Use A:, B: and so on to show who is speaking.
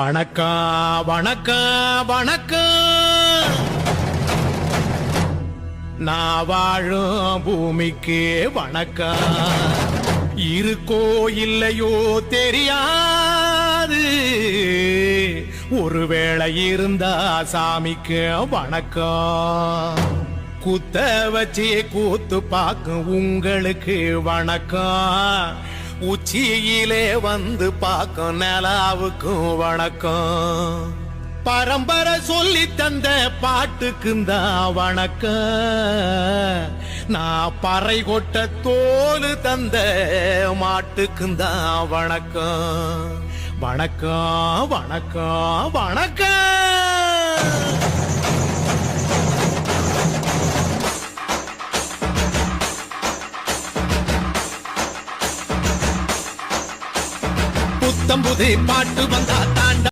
A: வணக்கம் வணக்கம் வணக்கம். நான் வாழும் பூமிக்கு வணக்கம். இருக்கோ இல்லையோ தெரியாது, ஒருவேளை இருந்தா சாமிக்கு வணக்கம். குத்த வச்சு கூத்து பார்க்கும் உங்களுக்கு வணக்கம். உச்சியிலே வந்து பார்க்கும் நிலாவுக்கும் வணக்கம். பரம்பரை சொல்லி தந்த பாட்டுக்குந்தான் வணக்கம். நான் பறை கொட்ட தோல் தந்த மாட்டுக்குந்தான் வணக்கம். வணக்கம் வணக்கம் வணக்கம். புத்தம்புது பாட்டு வந்தா